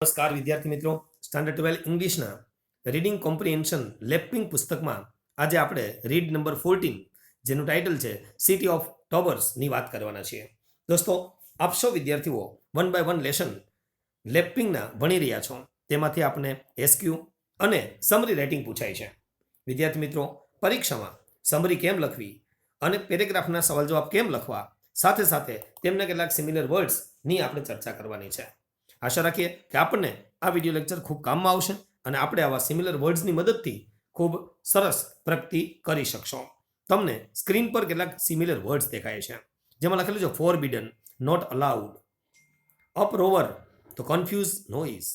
નમસ્કાર વિદ્યાર્થી મિત્રો, સ્ટાન્ડર્ડ 12 ઇંગ્લિશના રીડિંગ કોમ્પ્રિહેન્શન લેપિંગ પુસ્તકમાં આજે આપણે રીડ નંબર 14 જેનું ટાઇટલ છે સિટી ઓફ ટોબર્સની વાત કરવાના છીએ. દોસ્તો, આપ સૌ વિદ્યાર્થીઓ 1 by 1 લેસન લેપિંગના ભણી રહ્યા છો. તેમાંથી આપણે એસક્યુ અને સમરી રાઇટિંગ પૂછાય છે. વિદ્યાર્થી મિત્રો, પરીક્ષામાં સમરી કેમ લખવી અને પેરેગ્રાફના સવાલ જવાબ કેમ લખવા, સાથે સાથે તેમના કેટલાક સિમિલર વર્ડ્સની આપણે ચર્ચા કરવાની છે. આશા રાખીએ કે આપણને આ વિડીયો લેક્ચર ખૂબ કામમાં આવશે અને આપણે આવા સિમિલર વર્ડ્સની મદદથી ખૂબ સરસ પ્રગતિ કરી શકશો. તમને સ્ક્રીન પર કેટલાક સિમિલર વર્ડ્સ દેખાય છે, જેમાં લખેલું છે ફોરબિડન, નોટ અલાઉડ, અપરોવર તો કન્ફ્યુઝ નોઇઝ,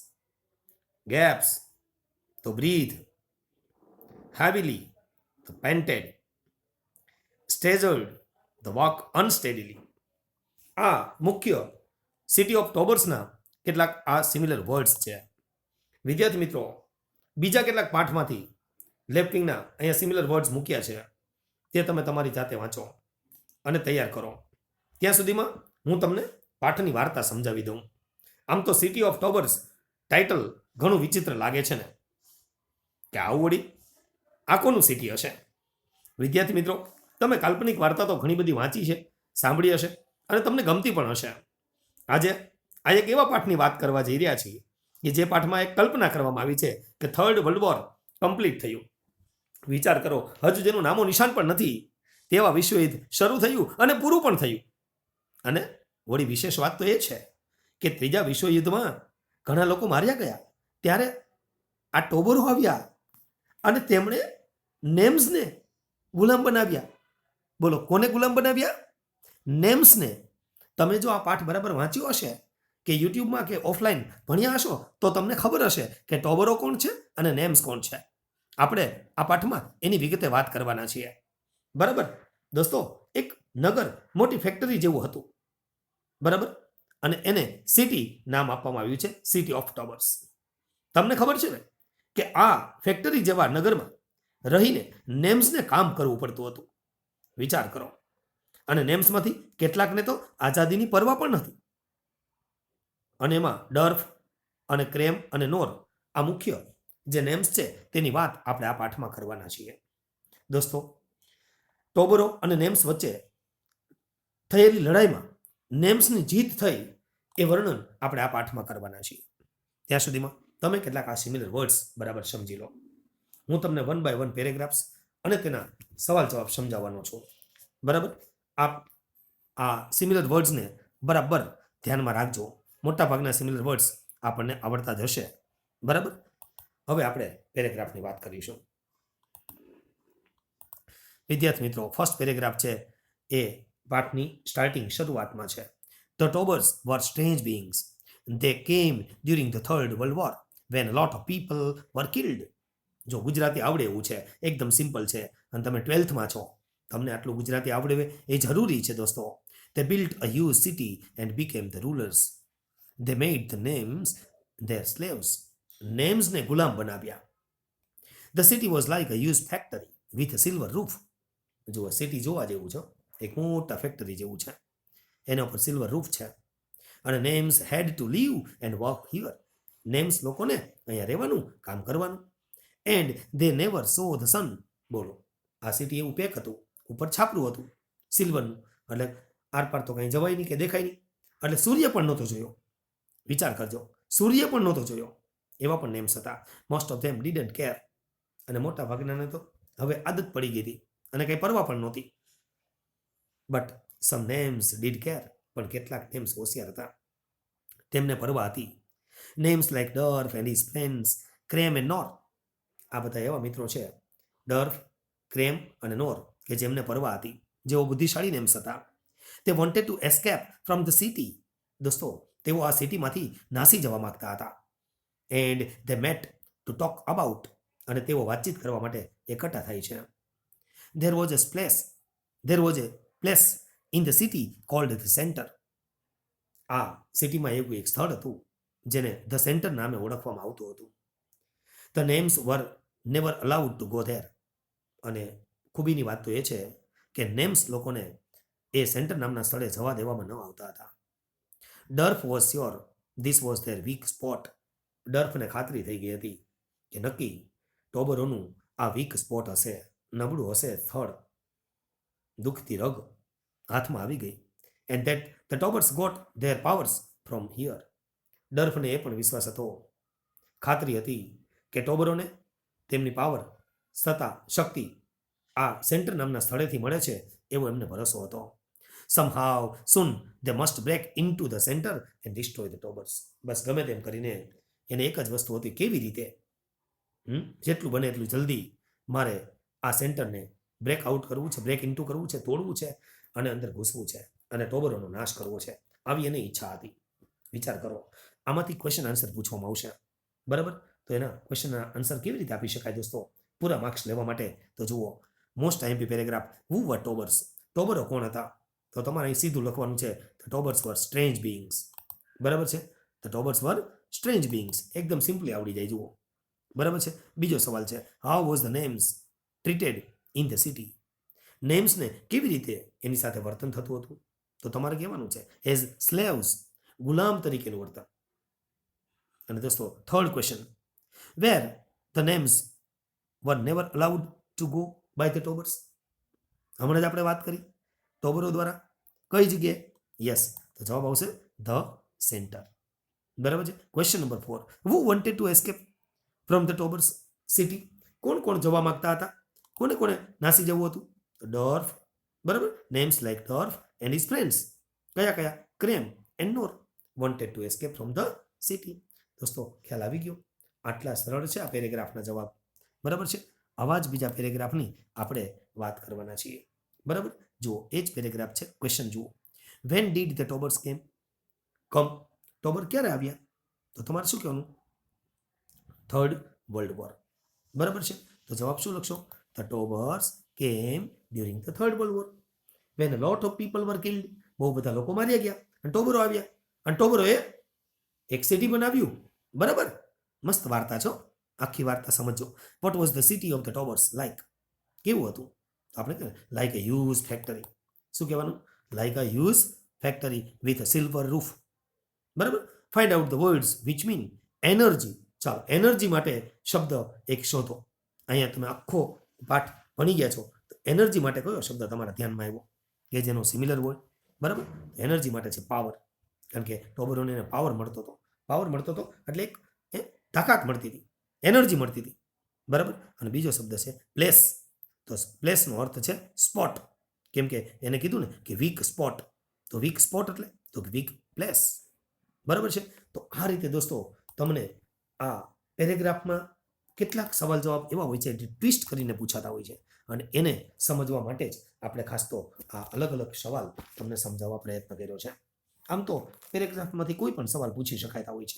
ગેપ્સ તો બ્રીથ, હેવીલી તો પેન્ટેડ, સ્ટેઝર્ડ તો વોક અનસ્ટેડીલી. આ મુખ્ય સિટી ઓફ ટોબર્સના કેટલાક આ સિમિલર વર્ડ્સ છે. વિદ્યાર્થી મિત્રો, બીજા કેટલાક પાઠમાંથી લેપિંગના અહીંયા સિમિલર વર્ડ્સ મૂક્યા છે, તે તમે તમારી જાતે વાંચો અને તૈયાર કરો. ત્યાં સુધીમાં હું તમને પાઠની વાર્તા સમજાવી દઉં. આમ તો સિટી ઓફ ટોબર્સ ટાઇટલ ઘણું વિચિત્ર લાગે છે ને, કે આવું વળી આ કોનું સિટી હશે? વિદ્યાર્થી મિત્રો, તમે કાલ્પનિક વાર્તા તો ઘણી બધી વાંચી છે, સાંભળી હશે અને તમને ગમતી પણ હશે. આજે આ એક એવા પાઠની વાત કરવા જઈ રહ્યા છીએ કે જે પાઠમાં એક કલ્પના કરવામાં આવી છે કે થર્ડ વર્લ્ડ વોર કમ્પ્લીટ થયું. વિચાર કરો, હજુ જેનું નામો નિશાન પણ નથી તેવા વિશ્વયુદ્ધ શરૂ થયું અને પૂરું પણ થયું. અને વળી વિશેષ વાત તો એ છે કે ત્રીજા વિશ્વયુદ્ધમાં ઘણા લોકો માર્યા ગયા. ત્યારે આ ટોબરો આવ્યા અને તેમણે નેમ્સને ગુલામ બનાવ્યા. બોલો, કોને ગુલામ બનાવ્યા? નેમ્સને. તમે જો આ પાઠ બરાબર વાંચ્યો હશે કે યુટ્યુબમાં કે ઓફલાઈન ભણ્યા હશો તો તમને ખબર હશે કે ટોબરો કોણ છે અને નેમ્સ કોણ છે. આપણે આ પાઠમાં એની વિગતે વાત કરવાના છીએ. બરાબર દોસ્તો, એક નગર મોટી ફેક્ટરી જેવું હતું, બરાબર, અને એને સિટી નામ આપવામાં આવ્યું છે, સિટી ઓફ ટોબર્સ. તમને ખબર છે ને કે આ ફેક્ટરી જેવા નગરમાં રહીને નેમ્સને કામ કરવું પડતું હતું. વિચાર કરો. અને નેમ્સમાંથી કેટલાકને તો આઝાદીની પરવા પણ નથી. અને એમાં ડર્ફ અને ક્રેમ અને નોર, આ મુખ્ય જે નેમ્સ છે તેની વાત આપણે આ પાઠમાં કરવાના છીએ. દોસ્તો, ટોબરો અને નેમ્સ વચ્ચે થયેલી લડાઈમાં નેમ્સની જીત થઈ એ વર્ણન આપણે આ પાઠમાં કરવાના છીએ. ત્યાં સુધીમાં તમે કેટલાક આ સિમિલર વર્ડ્સ બરાબર સમજી લો. હું તમને 1 by 1 પેરેગ્રાફ્સ અને તેના સવાલ જવાબ સમજાવવાનો છું. બરાબર, આપ આ સિમિલર વર્ડ્સને બરાબર ધ્યાનમાં રાખજો. મોટા ભાગના સિમિલર વર્ડ્સ આપણને આવડતા જ હશે. બરાબર, હવે આપણે પેરેગ્રાફની વાત કરીશું. વિદ્યાર્થી મિત્રો, ફર્સ્ટ પેરેગ્રાફ છે એ પાઠની સ્ટાર્ટિંગ શરૂઆતમાં છે. The Tobors were strange beings. They came during the Third World War when a lot of people were killed. જો ગુજરાતી આવડે એવું છે, એકદમ સિમ્પલ છે, અને તમે 12thમાં છો, તમને આટલું ગુજરાતી આવડે એ જરૂરી છે દોસ્તો. They built a huge city and became the rulers. They made the names their slaves. નેમ્સને ગુલામ બનાવ્યા. The city was like a huge factory with a silver roof. જુઓ, સિટી જોવા જેવું છે, એક મોટા ફેક્ટરી જેવું છે, એના ઉપર સિલ્વર રૂફ છે. અને names had to live and work here. Names લોકોને અહીંયા રહેવાનું, કામ કરવાનું. And they never saw the sun. બોલો, આ સિટી એવું પેક હતું, ઉપર છાપરું હતું સિલ્વરનું, એટલે આરપાર તો કંઈ જવાય નહીં કે દેખાય નહીં, એટલે સૂર્ય પણ નહોતો જોયો. વિચાર કરજો, સૂર્ય પણ નહોતો જોયો, એવા પણ નેમ્સ હતા. Most of them didn't care. અને મોટા ભાગનાને તો હવે આદત પડી ગઈ હતી અને કંઈ પરવા પણ નહોતી. But some Nems did care. પણ કેટલાક નેમ્સ હોશિયાર હતા, તેમને પરવા હતી. Nems like Derf and his friends Crem and Nor. આ બધા એવા મિત્રો છે, ડર્ફ, ક્રેમ અને નોર, કે જેમને પરવા હતી, જેઓ બુદ્ધિશાળી નેમ્સ હતા. તે wanted to escape from the city. દોસ્તો, તેઓ આ સિટીમાંથી નાસી જવા માંગતા હતા. And they met to talk about. અને તેઓ વાતચીત કરવા માટે એકઠા થાય છે. There was a place in the city called the center. આ સિટીમાં એવું એક સ્થળ હતું જેને ધ સેન્ટર નામે ઓળખવામાં આવતું હતું. The names were never allowed to go there. અને ખૂબીની વાત તો એ છે કે નેમ્સ લોકોને એ સેન્ટર નામના સ્થળે જવા દેવામાં ન આવતા હતા. Derf was sure this was their weak spot. ડર્ફને ખાતરી થઈ ગઈ હતી કે નક્કી ટોબરોનું આ વીક સ્પોટ હશે, નબળું હશે થડ, દુખતી રગ હાથમાં આવી ગઈ. And that the Tobors got their powers from here. ડર્ફને એ પણ વિશ્વાસ હતો, ખાતરી હતી કે ટોબરોને તેમની પાવર, સત્તા, શક્તિ આ સેન્ટર નામના સ્થળેથી મળે છે એવો એમને ભરોસો હતો. somehow soon they must break into the center and destroy the tobbers. બસ ગમે તેમ કરીને એને એક જ વસ્તુ હતી, કેવી રીતે જેટલું બને એટલું જલ્દી મારે આ સેન્ટરને બ્રેક આઉટ કરવું છે, બ્રેક ઇન્ટુ કરવું છે, તોડવું છે અને અંદર ઘૂસવું છે અને ટોબરોનો નાશ કરવો છે. આવી એની ઈચ્છા હતી. વિચાર કરો, આમાંથી ક્વેશ્ચન આન્સર પૂછવામાં આવશે, બરાબર? તો એના ક્વેશ્ચનના આન્સર કેવી રીતે આપી શકાય દોસ્તો પૂરા માર્ક્સ લેવા માટે? તો જુઓ, મોસ્ટ આઈએમપી પેરેગ્રાફ, હુ વર ટોબર્સ? ટોબરો કોણ હતા? તો તમારે અહીં સીધું લખવાનું છે, the Tobors were strange beings. બરાબર છે? The Tobors were strange beings. એકદમ સિમ્પલી આવડી જાય. જુઓ, બરાબર છે? બીજો સવાલ છે, how was the Nems treated in the city? નેમ્સને કેવી રીતે એની સાથે વર્તન થતું હતું? તો તમારે કહેવાનું છે એઝ સ્લેવ્સ, ગુલામ તરીકેનું વર્તન. અને દોસ્તો third question, where the names were never allowed to go by the ટોબર્સ? હમણાં જ આપણે વાત કરી ટોબરો દ્વારા કઈ જગ્યાએ? યસ, તો જવાબ આવશે ધ સેન્ટર. બરાબર છે? Question number 4, who wanted to escape from the Tobors city? કોણ કોણ જવા માંગતા હતા? કોને કોને નાસી જવું હતું? ડોર્ફ. બરાબર? Nems like Dorf and his friends. કયા કયા? Crem and Nor wanted to escape from the city. દોસ્તો ખ્યાલ આવી ગયો? આટલા સરળ છે આ પેરેગ્રાફના જવાબ. બરાબર છે? આવા જ બીજા પેરેગ્રાફની આપણે વાત કરવાના છીએ. બરાબર? જુઓ, એ જ પેરેગ્રાફ છે. ક્વેશ્ચન જુઓ, વેન ડીડ ધ ટોબર્સ કમ? ટોબર ક્યારે આવ્યા? તો તમારે શું કહેવાનું? Third world war. બરાબર છે? તો જવાબ શું લખશો? ધ ટોબર્સ કેમ during the third world war. Van a lot of people var killed. બહુ બધા લોકો માર્યા ગયા અને ટોબરો આવ્યા અને ટોબરોએ એક સિટી બનાવ્યું. બરાબર? મસ્ત વાર્તા છો, આખી વાર્તા સમજો. What was the city of the Tobors like? કેવું હતું? તો આપણે કહેવાય લાઈક અ હ્યુજ ફેક્ટરી. શું કહેવાનું? Like a huge factory with a silver roof. બરાબર? Find out the words which mean energy. ચાલો, એનર્જી માટે શબ્દ એક શોધો. અહીંયા તમે આખો પાઠ ભણી ગયા છો, તો એનર્જી માટે કયો શબ્દ તમારા ધ્યાનમાં આવ્યો કે જેનો સિમિલર હોય? બરાબર? એનર્જી માટે છે પાવર. કારણ કે ટોબરોને પાવર મળતો હતો. પાવર મળતો હતો એટલે એક તાકાત મળતી હતી, એનર્જી મળતી હતી. બરાબર? અને બીજો શબ્દ છે પ્લેસ. તો પ્લેસનો અર્થ છે સ્પોટ. કેમ કે એને કીધું ને કે વીક સ્પોટ. તો વીક સ્પોટ એટલે તો વીક પ્લેસ. બરાબર છે? તો આ રીતે દોસ્તો તમને આ પેરેગ્રાફમાં કેટલાક સવાલ જવાબ એવા હોય છે જે ટ્વિસ્ટ કરીને પૂછાતા હોય છે અને એને સમજવા માટે જ આપણે ખાસ તો આ અલગ અલગ સવાલ તમને સમજાવવા પ્રયત્ન કર્યો છે. આમ તો પેરેગ્રાફમાંથી કોઈ પણ સવાલ પૂછી શકાતા હોય છે,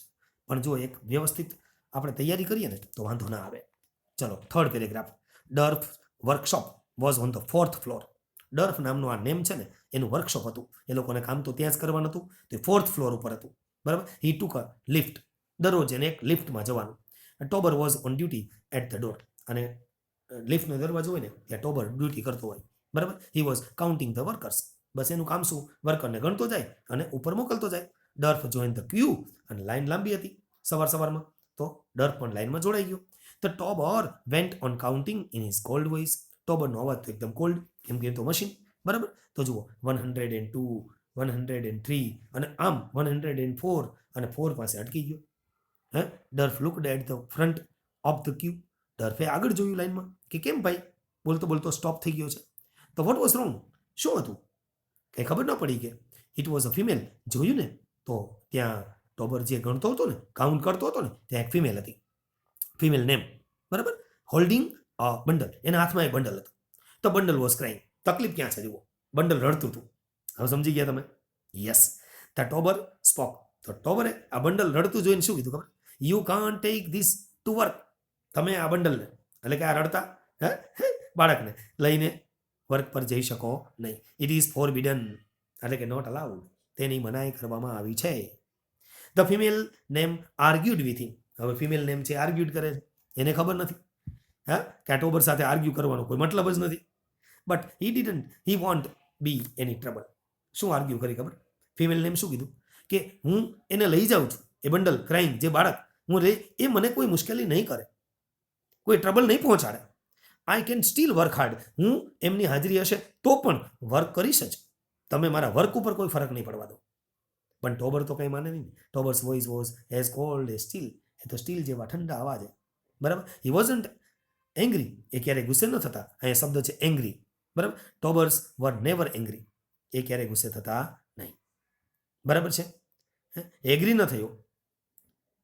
પણ જો એક વ્યવસ્થિત આપણે તૈયારી કરીએ ને તો વાંધો ના આવે. ચલો, third paragraph, Derf workshop was on the 4th floor. Derf નામનું આ નેમ છે ને, એનું વર્કશોપ હતું. એ લોકોને કામ તો ત્યાં જ કરવાનું હતું, તે 4th ફ્લોર ઉપર હતું. બરાબર? He took a lift. દરરોજ એને એક લિફ્ટમાં જવાનું. Tobor was on duty at the door. અને લિફ્ટનો દરવાજો હોય ને ત્યાં ટોબર ડ્યુટી કરતો હોય. બરાબર? He was counting the workers. બસ એનું કામ શું? વર્કરને ગણતો જાય અને ઉપર મોકલતો જાય. ડર્ફ જોઈન ધ ક્યુ. અને લાઈન લાંબી હતી સવારમાં, તો ડર્ફ પણ લાઈનમાં જોડાઈ ગયો. The Tobor went on counting in his cold voice. ટોબરનો અવાજ તો એકદમ કોલ્ડ, કેમ કે એ તો મશીન. બરાબર? તો જુઓ, 102, 103 અને આમ 104 અને 4 પાસે અટકી ગયો. Derf looked at the front of the queue. ડર્ફે આગળ જોયું લાઈનમાં કે કેમ ભાઈ બોલતો બોલતો સ્ટોપ થઈ ગયો છે. તો વોટ વોઝ રોંગ? શું હતું? કંઈ ખબર ન પડી કે ઇટ વોઝ અ ફિમેલ. જોયું ને તો ત્યાં ટોબર જે ગણતો હતો ને, કાઉન્ટ કરતો હતો ને, ત્યાં એક ફિમેલ હતી. Female name. બરાબર? હોલ્ડિંગ અ બંડલ. એના હાથમાં એક બંડલ હતું. તો બંડલ વોઝ ક્રાઇંગ. તકલીફ ક્યાં છે? જુઓ, બંડલ રડતું હતું. હવે સમજી ગયા તમે? યસ. The Tobor spoke. તો ટોબરે આ બંડલ રડતું જોઈને શું કીધું ખબર? You can't take this to work. તમે આ બંડલને, એટલે કે આ રડતા બાળકને લઈને વર્ક પર જઈ શકો નહીં. It is forbidden. એટલે કે નોટ અલાઉડ. તેની મનાઈ કરવામાં આવી છે. The female name આર્ગ્યુડ with him. હવે ફિમેલ નેમ છે આર્ગ્યુડ કરે છે. એને ખબર નથી કે આ ટોબર સાથે આર્ગ્યુ કરવાનો કોઈ મતલબ જ નથી. But he didn't he want be any trouble. શું આર્ગ્યુ કરી ખબર? ફિમેલ નેમ શું કીધું કે હું એને લઈ જાઉં છું, એ બંડલ ક્રાઇંગ જે બાળક એ મને કોઈ મુશ્કેલી નહીં કરે, કોઈ ટ્રબલ નહીં પહોંચાડે. I can steel work hard. હું એમની હાજરી હશે તો પણ વર્ક કરીશ જ. તમે મારા વર્ક ઉપર કોઈ ફરક નહીં પડવા દો. પણ ટોબર તો કંઈ માને નહીં. Tobor's voice was as cold as steel. એ તો સ્ટીલ જેવા ઠંડા અવાજે. બરાબર. હી વોઝન્ટ એંગ્રી. એ ક્યારેય ગુસ્સે ન થતા. અહીંયા શબ્દ છે એંગ્રી. બરાબર. ટોબર્સ વર નેવર એંગ્રી. એ ક્યારેય ગુસ્સે થતા નહીં. બરાબર છે. એગ્રી ન થયો.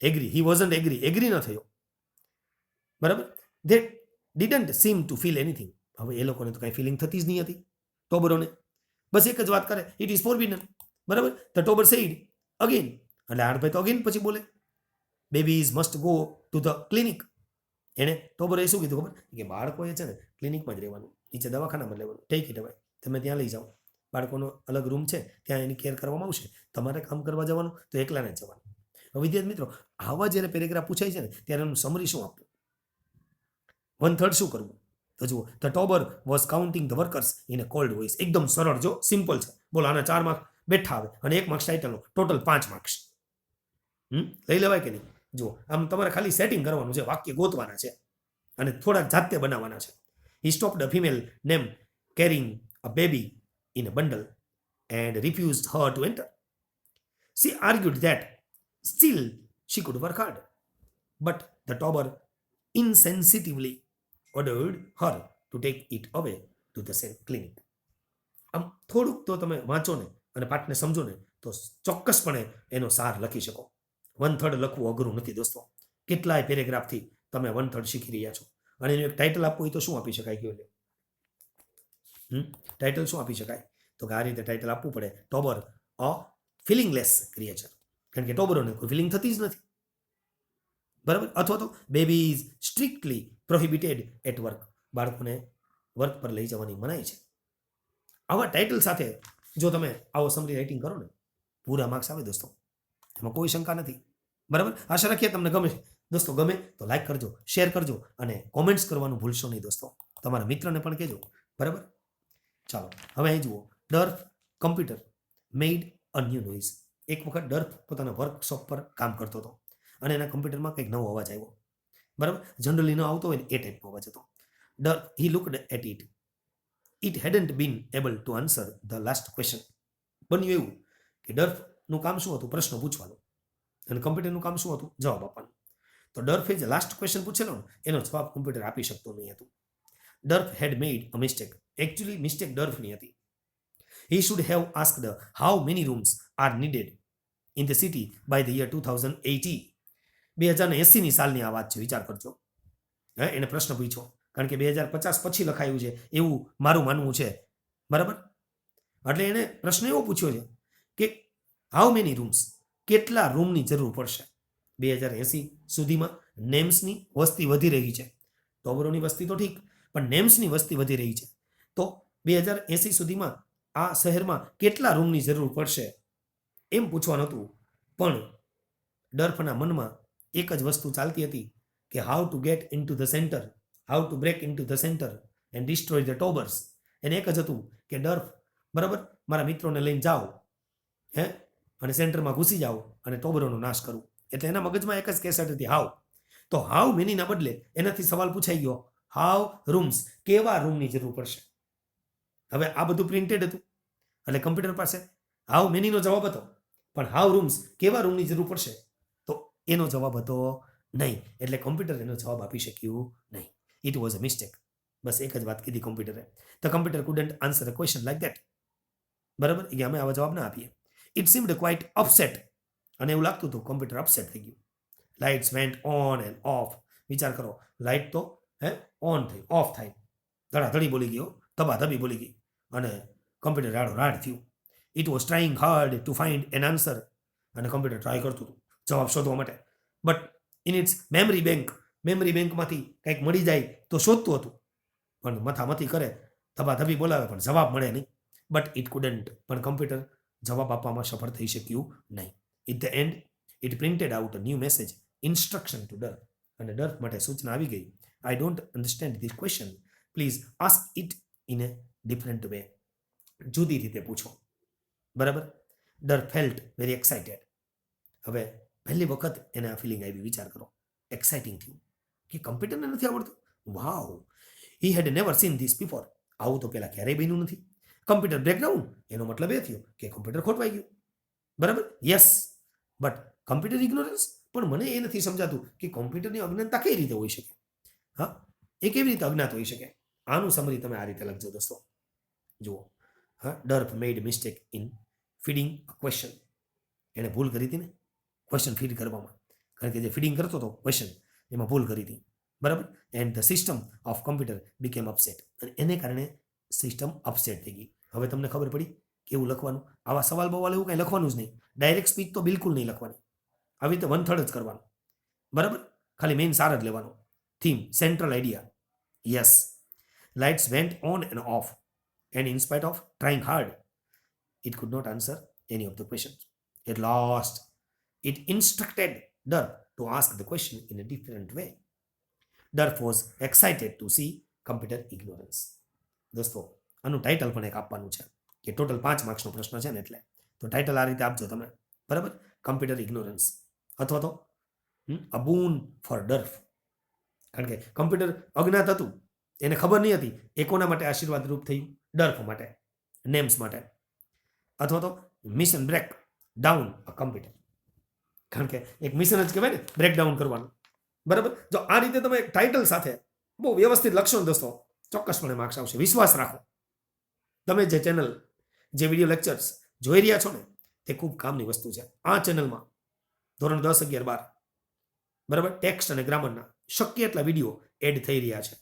એગ્રી. હી વોઝન્ટ એગ્રી. એગ્રી ન થયો. બરાબર. They didn't sim to feel anything. હવે એ લોકોને તો કાંઈ ફિલિંગ થતી જ નહીં હતી ટોબરોને. બસ એક જ વાત કરે, ઇટ ઇઝ ફોરબિડન. બરાબર. The Tobor said again. એટલે હાર્દભાઈ તો અગેન પછી બોલે, babies must go to the clinic. એણે ટોબરે શું કીધું ખબર? કે બાળકોએ છે ને ક્લિનિકમાં જ રહેવાનું, નીચે દવાખાનામાં લેવાનું. ટેક ઇટ અવે. તમે ત્યાં લઈ જાઓ. બાળકોનો અલગ રૂમ છે, ત્યાં એની કેર કરવામાં આવશે. તમારે કામ કરવા જવાનું તો એકલાને જ જવાનું. હવે વિદ્યાર્થી મિત્રો, આવા જ્યારે પેરેગ્રાફ પૂછાય છે ને ત્યારે એનું સમરી શું આપવું, 1/3 શું કરવું? તો જુઓ, the Tobor was counting the workers in a cold voice. એકદમ સરળ, જો સિમ્પલ છે. બોલો, આના 4 માર્ક્સ બેઠા આવે અને 1 માર્ક્સ ટાઇટલનો, ટોટલ 5 માર્ક્સ. લઈ લેવાય કે નહીં? જુઓ, આમ તમારે ખાલી સેટિંગ કરવાનું છે, વાક્ય ગોતવાના છે અને થોડાક જાતે બનાવવાના છે. He stopped a female Nem carrying a baby in a bundle and refused her to enter. She argued that still she could work hard, but the tober insensitively ordered her to take it away to the same clinic. આમ થોડુંક તો તમે વાંચો ને અને પાઠને સમજો ને તો ચોક્કસપણે એનો સાર લખી શકો. 1/3 લખવું અઘરું નથી દોસ્તો. કેટલાય પેરેગ્રાફથી તમે 1/3 શીખી રહ્યા છો. અને એનું એક ટાઇટલ આપવું હોય તો શું આપી શકાય? કયો લે? ટાઇટલ શું આપી શકાય? તો કે આ રીતે ટાઇટલ આપવું પડે, ટોબર અ ફિલિંગલેસ ક્રિએચર. કારણ કે ટોબરોને કોઈ ફિલિંગ થતી જ નથી. બરાબર. અથવા તો baby is strictly prohibited at work. બાળકોને વર્ક પર લઈ જવાની મનાઈ છે. આવા ટાઇટલ સાથે જો તમે આવો સમરી રાઇટિંગ કરો ને, પૂરા માર્ક્સ આવે દોસ્તો. એમાં કોઈ શંકા નથી. બરાબર. આશા રાખીએ તમને ગમે. દોસ્તો ગમે તો લાઈક કરજો, શેર કરજો અને કોમેન્ટ્સ કરવાનું ભૂલશો નહીં દોસ્તો. તમારા મિત્રને પણ કહેજો. બરાબર. ચાલો હવે અહીં જુઓ, Derf computer made a new noise. એક વખત ડર્ફ પોતાના વર્કશોપ પર કામ કરતો હતો અને એના કમ્પ્યુટરમાં કંઈક નવો અવાજ આવ્યો. બરાબર. જનરલી ન આવતો હોય ને એ ટાઈપનો અવાજ હતો. Derf he looked at it. It hadn't been able to answer the last question. બન્યું એવું કે ડર્ફનું કામ શું હતું? પ્રશ્નો પૂછવાનું. અને કમ્પ્યુટરનું કામ શું હતું? જવાબ આપવાનું. તો ડર્ફે જે લાસ્ટ ક્વેશ્ચન પૂછેલો ને એનો જવાબ કમ્પ્યુટર આપી શકતો નહીં હતું. ડર્ફ હેડ મેડ અ મિસ્ટેક. એકચ્યુઅલી મિસ્ટેક ડર્ફની હતી. He should have asked how many rooms are needed in the city by the year 2080. 2080ની સાલની આ વાત છે, વિચાર કરજો. એને પ્રશ્ન પૂછ્યો કારણ કે 2050 પછી લખાયું છે એવું મારું માનવું છે. બરાબર. એટલે એને પ્રશ્ન એવો પૂછ્યો છે કે હાઉ મેની રૂમ્સ, કેટલા રૂમની જરૂર પડશે 2080 સુધીમાં. નેમ્સની વસ્તી વધી રહી છે. ટોબરોની વસ્તી તો ઠીક, પણ નેમ્સની વસ્તી વધી રહી છે. તો 2080 સુધીમાં આ શહેરમાં કેટલા રૂમની જરૂર પડશે એમ પૂછવાનું હતું. પણ ડર્ફના મનમાં એક જ વસ્તુ ચાલતી હતી કે how to get into the centre, how to break into the centre and destroy the Tobors. એને એક જ હતું કે ડર્ફ, બરાબર, મારા મિત્રોને લઈને જાઓ અને સેન્ટરમાં ઘૂસી જાઓ અને ટોબરોનો નાશ કરું. એટલે એના મગજમાં એક જ કેસેટ હતી, હાઉ. તો હાઉ મેનીના બદલે એનાથી સવાલ પૂછાઈ ગયો હાઉ રૂમ્સ, કેવા રૂમની જરૂર પડશે. હવે આ બધું પ્રિન્ટેડ હતું એટલે કમ્પ્યુટર પાસે હાઉ મેનીનો જવાબ હતો, પણ હાઉ રૂમ્સ, કેવા રૂમની જરૂર પડશે, તો એનો જવાબ હતો નહીં. એટલે કમ્પ્યુટર એનો જવાબ આપી શક્યું નહીં. It was a mistake. બસ એક જ વાત કીધી કમ્પ્યુટરે. The computer couldn't answer a question like that. બરાબર. કે અમે આવા જવાબ ના આપીએ. It seemed quite upset. અને એવું લાગતું હતું કમ્પ્યુટર અપસેટ થઈ ગયું. Lights went on and off. વિચાર કરો, લાઇટ તો ઓન થઈ, ઓફ થાય, ધડાધડી બોલી ગયો, ધબાધબી બોલી ગઈ અને કમ્પ્યુટર રાડો રાડ થયું. It was trying hard to find N answer. અને કમ્પ્યુટર ટ્રાય કરતું હતું જવાબ શોધવા માટે. But in its memory bank, memory બેંકમાંથી કંઈક મળી જાય તો શોધતું હતું. પણ મથામથી કરે, ધબાધબી બોલાવે પણ જવાબ મળે નહીં. But it couldn't. પણ કમ્પ્યુટર જવાબ આપવામાં સફળ થઈ શક્યું નહીં. It the end it printed out a new message, instruction to Derf. અને ડર્ફ માટે સૂચના આવી ગઈ, I don't understand this question, please ask it in a different way. જુદી રીતે પૂછો. બરાબર. Derf felt very excited. હવે પહેલી વખત એને આ ફિલિંગ આવી. વિચાર કરો, એક્સાઇટિંગ થયું કે કમ્પ્યુટરને નથી આવડતું. વાવ, હી હેડ નેવર સીન ધીસ બિફોર. આવું તો પહેલાં ક્યારેય બન્યું નથી. કમ્પ્યુટર બ્રેકડાઉન, એનો મતલબ એ થયો કે કમ્પ્યુટર ખોટવાઈ ગયું. બરાબર? Yes, but computer ignorance. પણ મને એ નથી સમજાતું કે કોમ્પ્યુટરની અજ્ઞાનતા કઈ રીતે હોઈ શકે. હા, એ કેવી રીતે અજ્ઞાત હોઈ શકે. આનું સમરી તમે આ રીતે લખજો દોસ્તો. જુઓ, હા, Derf made mistake in feeding a question. એણે ભૂલ કરી હતી ને ક્વેશ્ચન ફીડ કરવામાં, કારણ કે જે ફીડિંગ કરતો હતો ક્વેશ્ચન એમાં ભૂલ કરી હતી. બરાબર? And the system of computer became upset. અને એને કારણે સિસ્ટમ અપસેટ થઈ ગઈ. હવે તમને ખબર પડી કેવું લખવાનું. આવા સવાલ બવાલ એવું કંઈ લખવાનું જ નહીં. ડાયરેક્ટ સ્પીચ તો બિલકુલ નહીં લખવાની. આવી રીતે 1/3 જ કરવાનું. બરાબર? ખાલી મેઇન સાર જ લેવાનો. Theme, central idea. Yes, lights went on and of, and in spite of trying hard it could not answer any of the questions. At last, it instructed Durf to ask the question in a different way. Durf was excited to see computer ignorance. દોસ્તો, આનું title પણ એક આપવાનું છે કે total 5 માર્ક્સનો પ્રશ્ન છે ને, એટલે તો ટાઇટલ આ રીતે આપજો તમે. બરાબર? કમ્પ્યુટર ઇગ્નોરન્સ અથવા તો અ બૂન ફોર ડર્ફ. કારણ કે કમ્પ્યુટર અજ્ઞાત હતું, એને ખબર નહીં હતી. એ કોના માટે આશીર્વાદ રૂપ થયું? ડર્ફ માટે, નેમ્સ માટે. અથવા તો મિશન બ્રેક ડાઉન અ કમ્પ્યુટર. કારણ કે એક મિશન જ કહેવાય ને, બ્રેકડાઉન કરવાનું. બરાબર? જો આ રીતે તમે એક ટાઇટલ સાથે બહુ વ્યવસ્થિત લખશો ને દોસ્તો, ચોક્કસપણે માર્ક્સ આવશે. વિશ્વાસ રાખો. તમે જે ચેનલ, જે વિડીયો લેક્ચર્સ જોઈ રહ્યા છો ને, તે ખૂબ કામની વસ્તુ છે. આ ચેનલમાં ધોરણ 10, 11, 12 બરાબર ટેક્સ્ટ અને ગ્રામરના શક્ય એટલા વિડીયો એડ થઈ રહ્યા છે.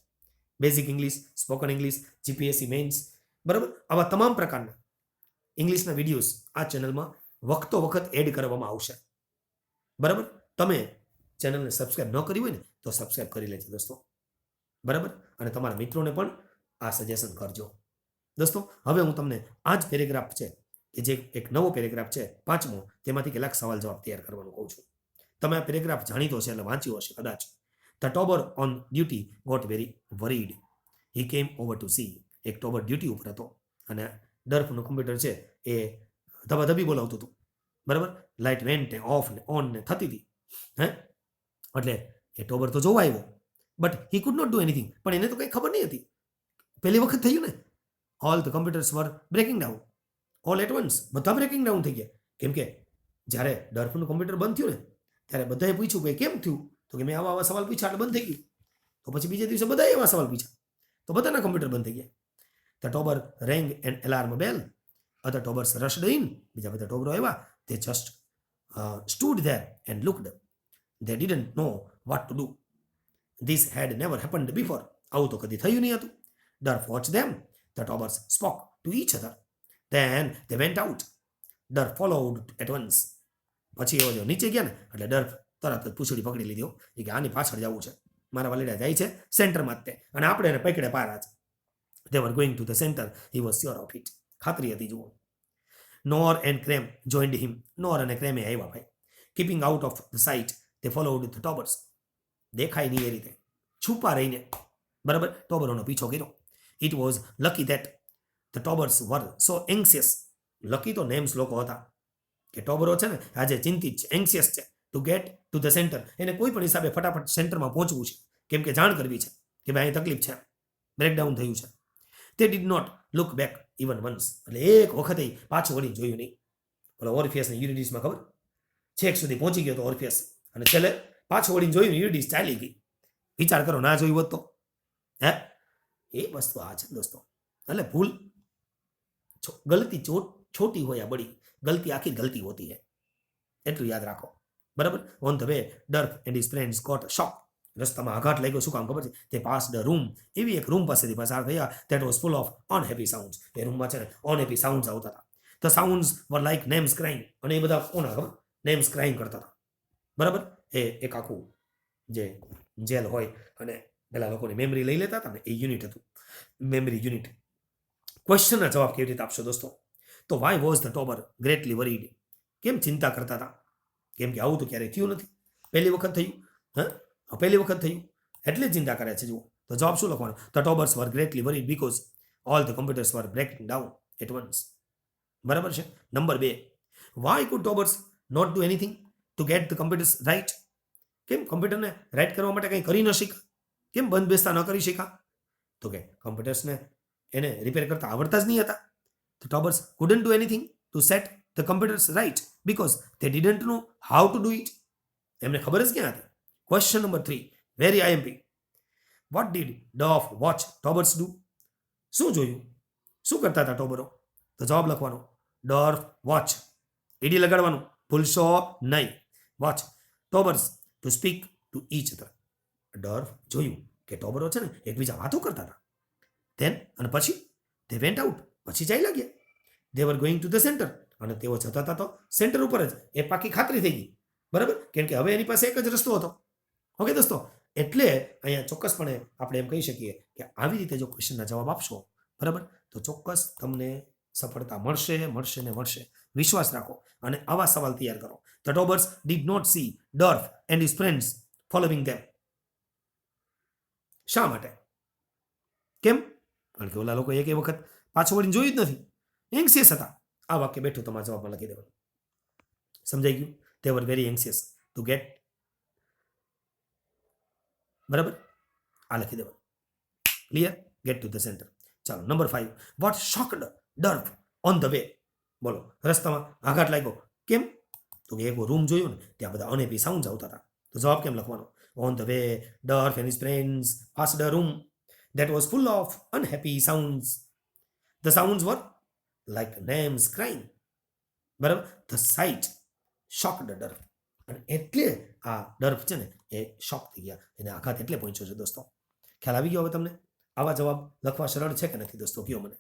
Basic English, spoken English, GPSC mains, બરાબર આવા તમામ પ્રકારના ઇંગ્લિશના વિડીયોઝ આ ચેનલમાં વખતો વખત એડ કરવામાં આવશે. બરાબર? તમે ચેનલને સબસ્ક્રાઇબ ન કરી હોય ને તો સબસ્ક્રાઇબ કરી લેજો દોસ્તો. બરાબર? અને તમારા મિત્રોને પણ આ સજેશન કરજો. દોસ્તો, હવે હું તમને આ જ પેરેગ્રાફ છે કે જે એક નવો પેરેગ્રાફ છે 5મો, તેમાંથી કેટલાક સવાલ જવાબ તૈયાર કરવાનું કહું છું. તમે આ પેરેગ્રાફ જાણીતો છે એટલે વાંચ્યો હશે કદાચ. The Tobor on duty got very worried. He came over two C. એક ટોબર ડ્યુટી ઉપર હતો અને ડર્ફનું કમ્પ્યુટર છે એ ધબાધબી બોલાવતું હતું. બરાબર? લાઇટ વેન્ટ ને ઓફ ને ઓન ને થતી હતી. હે, એટલે એ ટોબર તો જોવા આવ્યો, but he could not do anything. પણ એને તો કંઈ ખબર નહીં હતી. પહેલી વખત થયું ને. All the computers were breaking down all at once. બધા બ્રેકિંગ ડાઉન થઈ ગયા. કેમ કે જ્યારે ડર્ફનું કમ્પ્યુટર બંધ થયું ને, ત્યારે બધાએ પૂછ્યું કે કેમ થયું? તો કે મેં આવા સવાલ પૂછ્યા એટલે બંધ થઈ ગયું. તો પછી બીજે દિવસે બધાએ એવા સવાલ પૂછ્યા, તો બધાના કમ્પ્યુટર બંધ થઈ ગયા. The tober rang an alarm bell. Other tobers rushed in. બીજા બધા ટોબરો આવ્યા. They just stood there and looked. They didn't know what to do. This had never happened before. આવું તો કદી થયું નહીં હતું. Durf watched them. The tobers spoke to each other. Then they went out. Durf followed at once. પછી એવો જો નીચે ગયા ને એટલે ડર્ફ તરત જ પૂંછડી પકડી લીધી કે આની પાછળ જવું છે. મારા વાલીડા જાય છે સેન્ટરમાં જ તે, અને આપણે એને પકડે પારા છે. They were going to the center. He was sure of it. ખાતરી હતી. જુઓ, Nor and Krem joined him. Nor અને ક્રેમે આવ્યા ભાઈ. Keeping out of the sight, they followed the tobbers. દેખાય નહીં એ રીતે છુપા રહીને, બરાબર, ટોબરોનો પીછો કર્યો. It was lucky that the tobbers were so anxious. Lucky તો નેમ્સ લોકો હતા કે ટોબરો છે ને આજે ચિંતિત છે, એન્સિયસ છે two gate two the centre. એને કોઈ પણ હિસાબે ફટાફટ સેન્ટરમાં પહોંચવું છે, કેમ કે જાણ કરવી છે કે ભાઈ અહીં તકલીફ છે, બ્રેકડાઉન થયું છે. They did not look back even once. એટલે એક વખતે પાછું વળી જોયું નહીં. ઓલા ઓર્ફિયસ ને યુરિડીસમાં ખબર, છેક સુધી પહોંચી ગયો તો ઓર્ફિયસ, અને છેલ્લે પાછું વળીને જોયું યુરિડીસ ચાલી ગઈ. વિચાર કરો, ના જોયું હોત તો. હે, એ વસ્તુ આ છે દોસ્તો. એટલે ભૂલ, ગલતી છોટી હોય યા બડી, ગલતી આખી ગલતી હોતી है. એટલું યાદ રાખો. બરાબર? On the way Derf and his friends got a shock. રસ્તામાં આઘાત લાગ્યો. શું કામ ખબર છે? તે પાસ ધ રૂમ. એવી એક રૂમ પાસેથી પસાર થયા that was full of unhappy sounds. એ રૂમમાં છે ને અનહેપી સાઉન્ડ્સ આવતા હતા. The sounds were like Nems crying. અને એ બધા કોના ખબર? નેમ્સ ક્રાઇંગ કરતા હતા. બરાબર? એ એક આખું જે જેલ હોય અને પેલા લોકોની મેમરી લઈ લેતા હતા ને, એ યુનિટ હતું, મેમરી યુનિટ. ક્વેશ્ચનના જવાબ કેવી રીતે આપશો દોસ્તો? તો why was the ટોબર greatly worried. કેમ ચિંતા કરતા હતા? કેમ કે આવું તો ક્યારેય થયું નથી, પહેલી વખત થયું. હા, પહેલી વખત થયું એટલે ચિંતા કરે છે. જુઓ, તો જવાબ શું લખવાનો? The Tobors were greatly worried because all the computers were breaking down at once. બરાબર છે. Number 2, why could Tobors not do anything? To get the computers right. કેમ કમ્પ્યુટરને રાઇટ કરવા માટે કંઈ કરી ન શીખા? કેમ બંધ બેસતા ન કરી શીખા? તો કે કમ્પ્યુટર્સને એને રિપેર કરતા આવડતા જ નહીં હતા. The Tobbers couldn't do anything to set the computers right because they didn't know how to do it. એમને ખબર જ ક્યાં હતી? Question number 3, very IMP. What did Dorf watch Tobbers do? શું જોયું? શું કરતા હતા ટોબરો? તો જવાબ લખવાનો ડોર્ફ વોચ, ઈડી લગાડવાનું, ભૂલશો નહીં. Watch Tobors to speak to each other. Dorf જોયું કે ટોબરો છે ને એકબીજા વાતો કરતા હતા. ધેન અને પછી દે વેન્ટ આઉટ, પછી જઈ લાગ્યા. દે વર ગોઈંગ ટુ ધ સેન્ટર, અને તેઓ જતા હતા તો સેન્ટર ઉપર જ. એ પાકી ખાતરી થઈ ગઈ, બરાબર, કેમ કે હવે એની પાસે એક જ રસ્તો હતો. ઓકે દોસ્તો, એટલે અહીંયા ચોક્કસપણે આપણે એમ કહી શકીએ કે આવી રીતે જો ક્વેશ્ચનના જવાબ આપશો, બરાબર, તો ચોક્કસ તમને સફળતા મળશે, મળશે ને મળશે. વિશ્વાસ રાખો અને આવા સવાલ તૈયાર કરો. The Tobors did not see Dorf and his friends following them. શા માટે? કેમ? કારણ કે ઓલા લોકો એક વખત પાછું વળીને જોયું જ નથી, એન્સિયસ હતા. આ વાક્ય બેઠું તમારા જવાબમાં લખી દેવાનું. સમજાઈ ગયું? they were very anxious to get, બરાબર, આ લખી દેવાનું. Clear? get to the center. ચાલો number 5, what shocked Dorf on the way. બોલો, રસ્તામાં આઘાત લાગ્યો. કેમ? તો કે એક રૂમ જોયો ને ત્યાં બધા અનહેપી સાઉન્ડ આવતા હતા. તો જવાબ કેમ લખવાનો? on the way Dorf and his friends passed a room that was full of unhappy sounds. The sounds were like names crying. બરાબર, the sight shocked Dorf. અને એટલે આ ડર્ફ છે ને એ શોક થઈ ગયા, એને આઘાત એટલે પહોંચ્યો છે દોસ્તો. ખ્યાલ આવી ગયો હવે તમને? આવા જવાબ લખવા સરળ છે કે નથી દોસ્તો? કયો મને.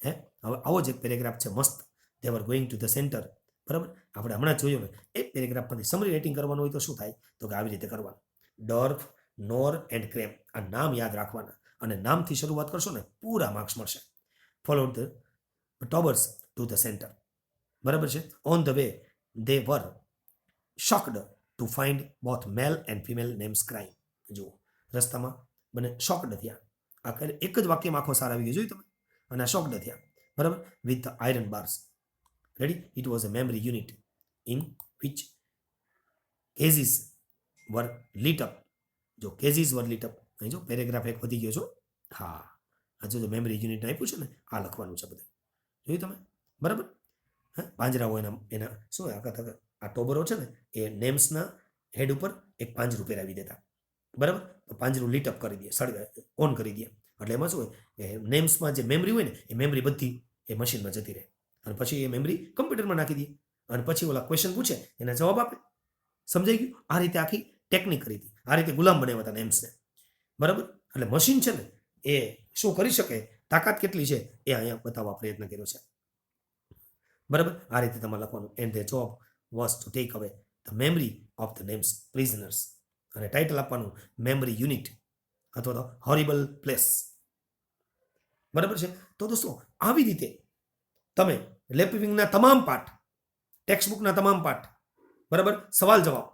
હે, હવે આવો જ એક પેરેગ્રાફ છે મસ્ત. they were going to the center. બરાબર, આપણે હમણાં જોયું ને એ પેરેગ્રાફમાંથી સમરી રાઇટિંગ કરવાનું હોય તો શું થાય? તો કે આવી રીતે કરવાનું. ડોર્ફ, નોર એન્ડ ક્રેમ, આ નામ યાદ રાખવાના, અને નામથી શરૂઆત કરશો ને પૂરા માર્ક્સ મળશે. Followed the Tobors to the centre. બરાબર છે. On the way they were shocked to find both male and female names crying. જુઓ, રસ્તામાં મને shocked થયા. આ એક જ વાક્યમાં આખો સાર આવી ગયો, જોયું તમે? અને આ shocked થયા, બરાબર, with the iron bars. Ready? It was a memory unit in which cases were lit up. જો cases were lit up, અહીં જો પેરેગ્રાફ એક વધી ગયો છો. હા, આ જો મેમરી યુનિટ આપ્યું છે ને, આ લખવાનું છે બધું. જોયું તમે? બરાબર. હા, પાંજરાઓ એના શું આખા આ ટોબરો છે ને એ નેમ્સના હેડ ઉપર એક પાંજરું પહેરાવી દેતા, બરાબર. તો પાંજરું લીટ અપ કરી દે, ઓન કરી દે, એટલે એમાં શું હોય, નેમ્સમાં જે મેમરી હોય ને એ મેમરી બધી એ મશીનમાં જતી રહે, અને પછી એ મેમરી કમ્પ્યુટરમાં નાખી દે, અને પછી ઓલા ક્વેશ્ચન પૂછે એના જવાબ આપે. સમજાઈ ગયું? આ રીતે આખી ટેકનિક કરી હતી, આ રીતે ગુલામ બનાવ્યા હતા નેમ્સને, બરાબર. એટલે મશીન છે ને એ શું કરી શકે, તાકાત કેટલી છે એ અહીંયા બતાવવા પ્રયત્ન કર્યો છે, બરાબર. આ રીતે તમારે લખવાનું. And the job was to take away the memory of the names prisoners. અને ટાઇટલ આપવાનું મેમરી યુનિટ અથવા તો હોરિબલ પ્લેસ. બરાબર છે. તો દોસ્તો આવી રીતે તમે લેપિંગના તમામ પાઠ, ટેક્સ્ટબુકના તમામ પાઠ, બરાબર, સવાલ જવાબ,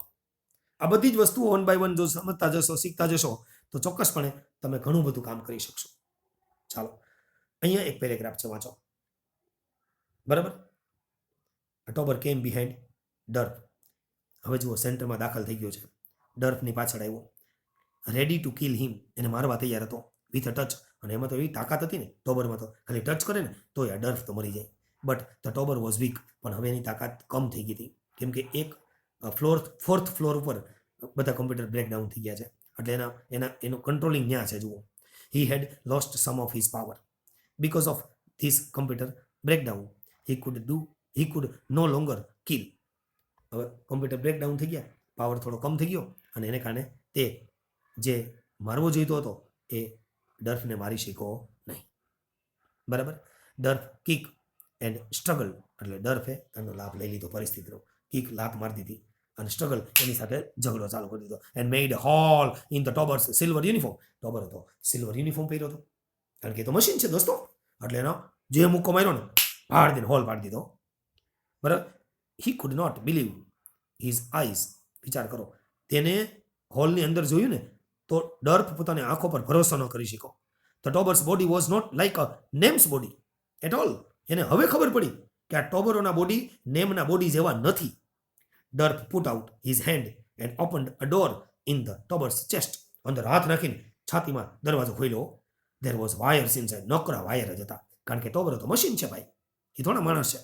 આ બધી જ વસ્તુઓ 1 by 1 જો સમજતા જશો, શીખતા જશો, તો ચોક્કસપણે તમે ઘણું બધું કામ કરી શકશો. ચાલો, અહીંયા એક પેરેગ્રાફ છે, વાંચો. બરાબર. ટોબર કેમ બિહાઇન્ડ ડર્ફ. હવે જુઓ, સેન્ટરમાં દાખલ થઈ ગયો છે, ડર્ફની પાછળ આવ્યો, રેડી ટુ કિલ હિમ, એને મારવા તૈયાર હતો, વિથ અ ટચ. અને એમાં તો એવી તાકાત હતી ને ટોબરમાં, તો ખાલી ટચ કરે ને તો આ ડર્ફ તો મરી જાય. But the Tobor was week, પણ હવે એની તાકાત કમ થઈ ગઈ હતી, કેમ કે એક ફોર્થ ફ્લોર ઉપર બધા કમ્પ્યુટર બ્રેકડાઉન થઈ ગયા છે, એટલે એનું કંટ્રોલિંગ ન્યા છે. જુઓ, he had lost some of his power because of this computer breakdown. He could no longer kill. હવે કમ્પ્યુટર બ્રેકડાઉન થઈ ગયા, પાવર થોડો કમ થઈ ગયો, અને એને કારણે તે જે મારવો જોઈતો હતો એ ડર્ફને મારી શક્યો નહીં, બરાબર. ડર્ફ કિક એન્ડ સ્ટ્રગલ, એટલે ડર્ફે એનો લાભ લઈ લીધો પરિસ્થિતિનો. કિક લાત મારી દીધી, અને સ્ટ્રગલ એની સાથે ઝઘડો ચાલુ કરી દીધો. And made hole in the Tobors silver uniform. Tobor હતો સિલ્વર યુનિફોર્મ પહેર્યો હતો, કારણ કે એ તો મશીન છે દોસ્તો, એટલે એનો જે મુક્કો માર્યો ને પાડી દીધો, હોલ પાડી દીધો, બરાબર. He could not believe his eyes. વિચાર કરો, તેને હોલની અંદર જોયું ને તો ડર્ફ પોતાની આંખો પર ભરોસો ન કરી શક્યો. The Tobors body was not like a Nems body at all. એને હવે ખબર પડી કે આ ટોબરોના બોડી નેમના બોડી જેવા નથી. Derf put out his hand and opened a door in the Tobors chest. અંદર હાથ નાખીને છાતીમાં દરવાજો ખોલ્યો. There was wires inside. નોકરા વાયર જ હતા, કારણ કે ટોબરો તો મશીન છે ભાઈ, એ થોડા માણસ છે.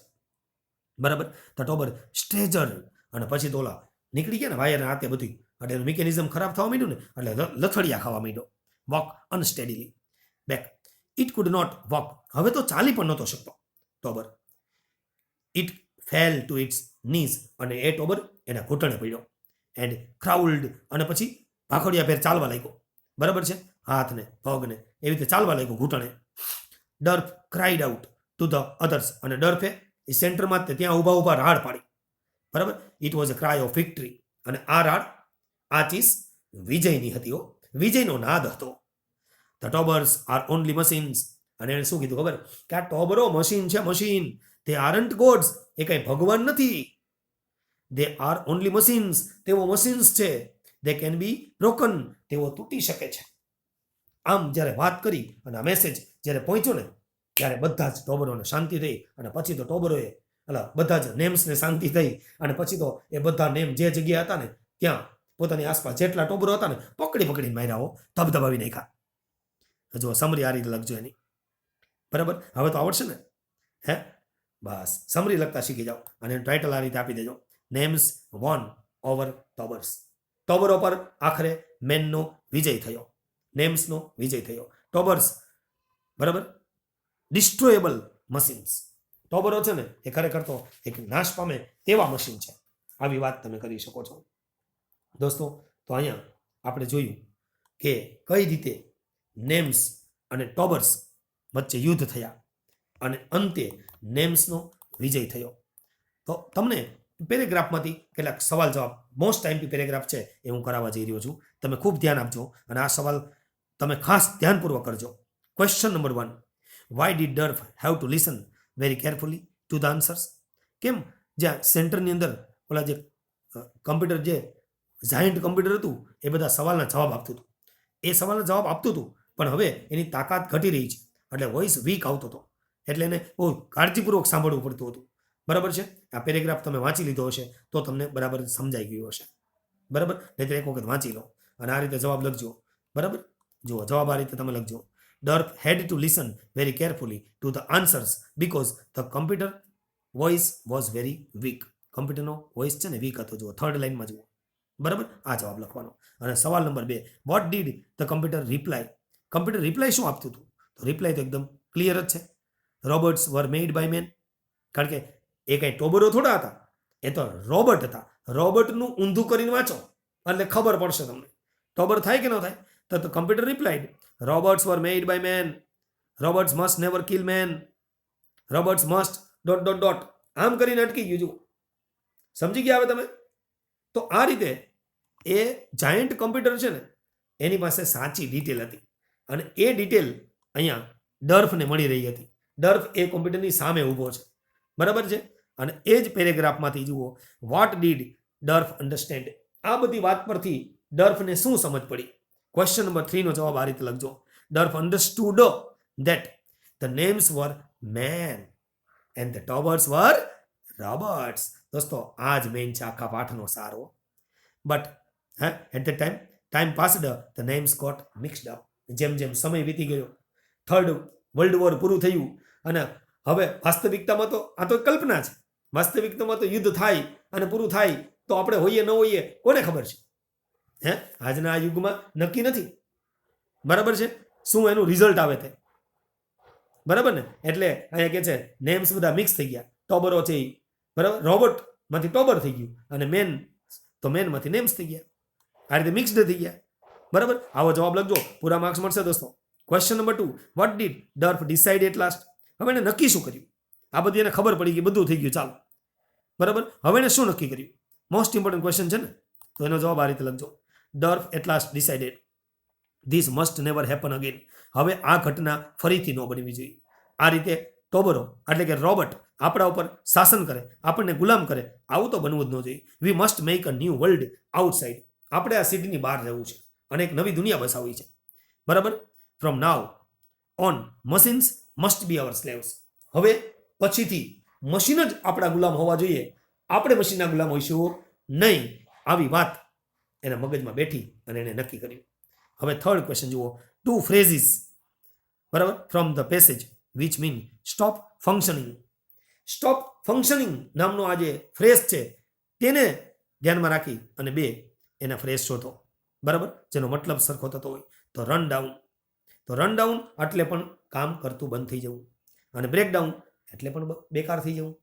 બરાબર. તો ટોબર સ્ટ્રેજર, અને પછી તો ઓલા નીકળી ગયા ને વાયર હાથે બધી, એટલે એનું મિકેનિઝમ ખરાબ થવા માંડ્યું ને, એટલે લથડિયા ખાવા માંડ્યો. Walk unsteadily back. It could not walk. હવે તો ચાલી પણ નહોતો શકતો Tobor. It fell to its knees. અને એ ટોબર એના ઘૂંટણે પડ્યો. એન્ડ ક્રાઉલ્ડ, અને પછી ભાખોડિયા ફેર ચાલવા લાગ્યો. બરાબર છે, હાથને પગને એવી રીતે ચાલવા લાગ્યો ઘૂંટણે. Derf cried out to the others. અને ડર્ફે એ સેન્ટરમાં જ ત્યાં ઊભા રાડ પાડી. બરાબર. It was a cry of victory. અને આ રાડ, આ ચીસ વિજયની હતી. વિજયનો નાદ હતો. The Tobors are only machines. અને એને શું કીધું ખબર, કે આ ટોબરો મશીન છે, મશીન. They aren't gods. એ કઈ ભગવાન નથી. They are only machines. તેઓ મશીન્સ છે. They can be broken. તેઓ તૂટી શકે છે. આમ જ્યારે વાત કરી અને આ મેસેજ જ્યારે પહોંચ્યો ને, ત્યારે બધા જ ટોબરોને શાંતિ થઈ. અને પછી તો ટોબરોએ બધા જ નેમ્સને શાંતિ થઈ. અને પછી તો એ બધા નેમ જે જગ્યા હતા ને ત્યાં પોતાની આસપાસ જેટલા ટોબરો હતા ને પકડીને માર્યા, ધબધબાવી નાખ્યા. જો સમરી આ રીતે લખજો એની. બરાબર. હવે તો આવડશે ને? હે, બસ સમરી લખતા શીખી જાઓ. અને એનું ટાઇટલ આ રીતે આપી દેજો, નેમ્સ વોન ઓવર ટોબર્સ. ટોબરો પર આખરે મેનનો વિજય થયો, નેમ્સનો વિજય થયો. ટોબર્સ, બરાબર, ડિસ્ટ્રોયેબલ મશીન્સ. ટોબરો છે ને એ ખરેખર તો એક નાશ પામે તેવા મશીન છે. આવી વાત તમે કરી શકો છો દોસ્તો. તો અહીંયા આપણે જોયું કે કઈ રીતે નેમ્સ અને ટોબર્સ વચ્ચે યુદ્ધ થયા અને અંતે નેમ્સનો વિજય થયો. તો તમને પેરેગ્રાફમાંથી કેટલાક સવાલ જવાબ, મોસ્ટ ટાઈમથી પેરેગ્રાફ છે એ હું કરાવવા જઈ રહ્યો છું. તમે ખૂબ ધ્યાન આપજો અને આ સવાલ તમે ખાસ ધ્યાનપૂર્વક કરજો. Question number 1, why did Derf have to listen very carefully to the answers? કેમ જ્યાં સેન્ટરની અંદર ઓલા જે કમ્પ્યુટર, જે જાયન્ટ કમ્પ્યુટર હતું, એ બધા સવાલના જવાબ આપતું હતું. એ સવાલના જવાબ આપતું હતું, પણ હવે એની તાકાત ઘટી રહી છે, એટલે વોઇસ વીક આવતો હતો. એટલે એને બહુ કાળજીપૂર્વક સાંભળવું પડતું હતું. બરાબર છે. આ પેરેગ્રાફ તમે વાંચી લીધો હશે તો તમને બરાબર સમજાઈ ગયું હશે. બરાબર. નહીં તો એક વખત વાંચી લો અને આ રીતે જવાબ લખજો. બરાબર. જુઓ જવાબ આ રીતે તમે લખજો. Derf had to listen very carefully to the answers because the computer voice was very weak. કમ્પ્યુટરનો વોઇસ છે ને વીક હતો. જુઓ થર્ડ લાઇનમાં જુઓ. બરાબર. આ જવાબ લખવાનો. અને સવાલ number 2, what did the computer reply? Computer reply શું આપતું હતું? તો રિપ્લાય તો એકદમ ક્લિયર જ છે, robots were made by man. કારણ કે એ કઈ ટોબરો થોડા હતા, એ તો રોબોટ હતા. રોબોટનું ઊંધું કરીને વાંચો એટલે ખબર પડશે તમને. ટોબર થાય કે ન થાય? તો computer replied, robots were made by man, robots must never kill man, robots must ... આમ કરીને અટકી ગયું. જુઓ, સમજી ગયા હવે તમે? તો આ રીતે એ જાયન્ટ કમ્પ્યુટર છે ને એની પાસે સાચી ડિટેલ હતી અને એ ડિટેલ અહીંયા ડર્ફને મળી રહી હતી. ડર્ફ એ કોમ્પ્યુટરની સામે ઊભો છે. બરાબર છે. અને એ જ પેરેગ્રાફમાંથી જુઓ, વોટ ડીડ ડર્ફ અન્ડરસ્ટેન્ડ? આ બધી વાત પરથી ડર્ફને શું સમજ પડી? ક્વેશ્ચન નંબર 3 નો જવાબ આ રીતે લખજો. Derf understood that the names were men and the Tobors were robots. દોસ્તો આ જ મેઇન છે આખા પાઠનો સારો. But at the time passed the Nems got mixed up. જેમ જેમ સમય વીતી ગયો, થર્ડ વર્લ્ડ વોર પૂરું થયું અને હવે વાસ્તવિકતામાં તો આ તો કલ્પના છે. વાસ્તવિકતામાં તો યુદ્ધ થાય અને પૂરું થાય તો આપણે હોઈએ ન હોઈએ કોને ખબર છે? આજના આ યુગમાં નક્કી નથી. બરાબર છે. શું એનું રિઝલ્ટ આવે તે? બરાબર ને? એટલે અહીંયા કે છે નેમ્સ બધા મિક્સ થઈ ગયા. ટોબરો છે એ, બરાબર, રોબોટમાંથી ટોબર થઈ ગયું અને મેન તો મેનમાંથી નેમ્સ થઈ ગયા. આ રીતે મિક્સડ થઈ ગયા. બરાબર. આવો જવાબ લખજો, પૂરા માર્ક્સ મળશે દોસ્તો. Question number 2, what did Derf decide at last? હવે એને નક્કી શું કર્યું? આ બધી એને ખબર પડી કે બધું થઈ ગયું, ચાલો. બરાબર. હવે એને શું નક્કી કર્યું? મોસ્ટ ઇમ્પોર્ટન્ટ ક્વેશ્ચન છે ને, તો એનો જવાબ આ રીતે લખજો. Derf at last decided this must never happen again. હવે આ ઘટના ફરીથી ન બનવી જોઈએ. આ રીતે ટોબરો એટલે કે રોબોટ આપણા ઉપર શાસન કરે, આપણને ગુલામ કરે, આવું તો બનવું જ ન જોઈએ. We must make a new world outside. આપણે આ સિટીની બહાર રહેવું છે અને એક નવી દુનિયા બસાવવી છે. બરાબર. From now on machines must be our slaves. હવે પછીથી મશીન જ આપણા ગુલામ હોવા જોઈએ, આપણે મશીનના ગુલામ હોઈશું નહીં, આવી વાત એના મગજમાં બેઠી અને એને નક્કી કર્યું. હવે થર્ડ ક્વેશ્ચન જુઓ. 2 phrases, બરાબર, from the passage which mean stop functioning. Stop functioning નામનો આ જે ફ્રેઝ છે તેને ધ્યાનમાં રાખી અને 2 એના ફ્રેઝ શોધો, બરાબર, જેનો મતલબ સરખો થતો હોય. તો રન ડાઉન, તો રન ડાઉન એટલે પણ કામ કરતું બંધ થઈ જવું, અને બ્રેકડાઉન એટલે પણ બેકાર થઈ જવું.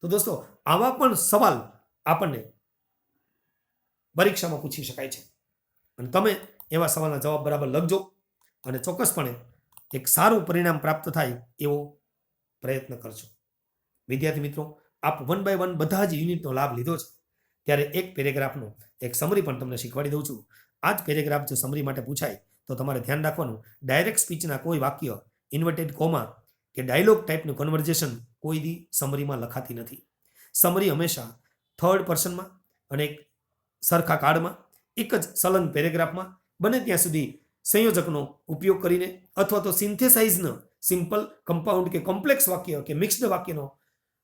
તો દોસ્તો આવા પણ સવાલ આપણને પરીક્ષામાં પૂછી શકાય છે, અને તમે એવા સવાલના જવાબ બરાબર લખજો અને ચોક્કસપણે એક સારું પરિણામ પ્રાપ્ત થાય એવો પ્રયત્ન કરજો. વિદ્યાર્થી મિત્રો, આપ 1 by 1 બધા જ યુનિટનો લાભ લીધો છે, ત્યારે એક પેરેગ્રાફનો એક સમરી પણ તમને શીખવાડી દઉં છું. આ જ પેરેગ્રાફ જો સમરી માટે પૂછાય તો તમારે ધ્યાન રાખવાનું, ડાયરેક્ટ સ્પીચના કોઈ વાક્ય, ઇન્વર્ટેડ કોમા કે ડાયલોગ ટાઈપનું કન્વર્ઝેશન કોઈ દી સમરીમાં લખાતી નથી. સમરી હંમેશા થર્ડ પર્સનમાં અને એક સરખા કાર્ડમાં એક જ સલંગ પેરેગ્રાફમાં બને ત્યાં સુધી સંયોજકનો ઉપયોગ કરીને અથવા તો સિન્થેસાઇઝનો સિમ્પલ, કમ્પાઉન્ડ કે કોમ્પ્લેક્સ વાક્ય કે મિક્સ્ડ વાક્યનો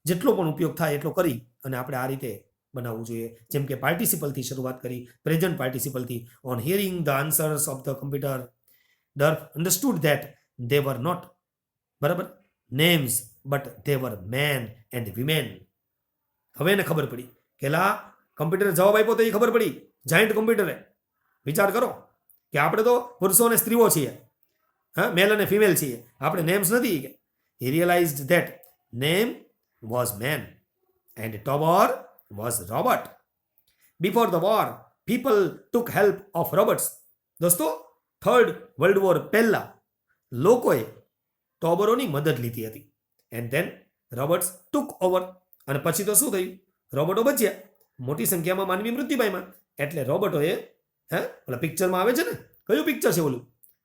જેટલો પણ ઉપયોગ થાય એટલો કરી અને આપણે આ રીતે બનાવવું જોઈએ. જેમ કે પાર્ટિસિપલથી શરૂઆત કરી, પ્રેઝન્ટ પાર્ટિસિપલથી. On hearing the answers of the computer, Derf understood that they were not, બરાબર, names but they were men and women. હવે એને ખબર પડી કે લા કમ્પ્યુટરે જવાબ આપ્યો તો એ ખબર પડી, જાયન્ટ કમ્પ્યુટરે. વિચાર કરો કે આપણે તો પુરુષો અને સ્ત્રીઓ છીએ, હા, મેલ અને ફિમેલ છીએ, આપણે નેમ્સ નથી. કે he realized that name was man and tower was robot. Before the war people took help of robots. દોસ્તો થર્ડ વર્લ્ડ વોર પહેલા લોકોએ ટોબરોની મદદ લીધી હતી. And then robots took over, અને પછી તો શું થયું, રોબોટો બચ્યા, મોટી સંખ્યામાં માનવી મૃત્યુ પામ્યા. એટલે રોબોટોએ, ઓલા પિક્ચરમાં આવે છે ને, કયું પિક્ચર છે ઓલું,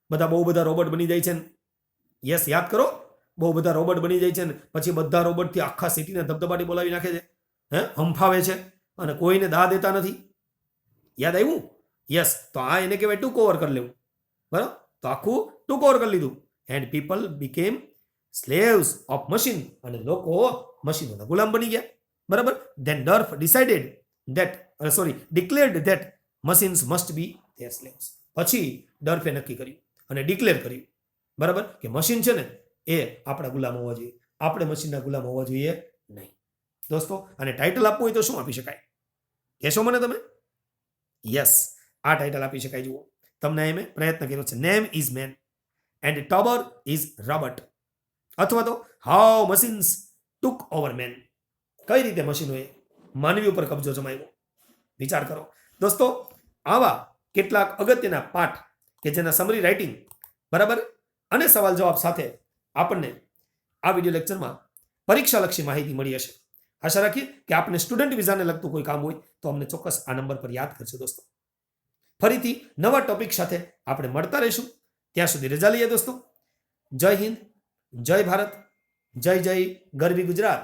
બહુ બધા રોબોટ બની જાય છે ને, યસ, યાદ કરો, બહુ બધા રોબોટ બની જાય છે ને પછી બધા રોબોટથી આખા સિટીને ધબધબાટી બોલાવી નાખે છે, હંફાવે છે અને કોઈને દાહ દેતા નથી. યાદ આવ્યું? યસ. તો આ એને કહેવાય ટુક ઓવર કરી લેવું, બરાબર. તો આખું ટુક ઓવર કરી લીધું. And people became slaves of machine, અને લોકો મશીનોના ગુલામ બની ગયા, બરાબર. Then Derf decided that, declared that machines must be their slaves. પછી ડર્ફે નક્કી કર્યું અને ડિક્લેર કર્યું, બરાબર, કે મશીન છે ને એ આપણા ગુલામ હોવા જોઈએ, આપણે મશીનના ગુલામ હોવા જોઈએ નહીં. દોસ્તો આને ટાઇટલ આપવું હોય તો શું આપી શકાય, કહેશો મને તમે? યસ, આ ટાઇટલ આપી શકાય. જુઓ, તમને અહીં મેં પ્રયત્ન કર્યો છે. Nem is man and Tobor is robot, અથવા તો how machines took over man. કઈ રીતે મશીનોએ માનવી ઉપર કબજો જમાવ્યો. વિચાર કરો દોસ્તો, આવા કેટલાક અગત્યના પાઠ કે જેના સમરી રાઇટિંગ, બરાબર, અને સવાલ જવાબ સાથે આપણને આ વિડીયો લેક્ચરમાં પરીક્ષાલક્ષી માહિતી મળી હશે. આશા રાખીએ કે આપને સ્ટુડન્ટ વિઝાને લગતું કોઈ કામ હોય તો અમને ચોક્કસ આ નંબર પર યાદ કરજો. દોસ્તો ફરીથી નવા ટોપિક સાથે આપણે મળતા રહીશું. ત્યાં સુધી રજા લઈએ દોસ્તો. જય હિન્દ, જય ભારત, જય જય ગરવી ગુજરાત.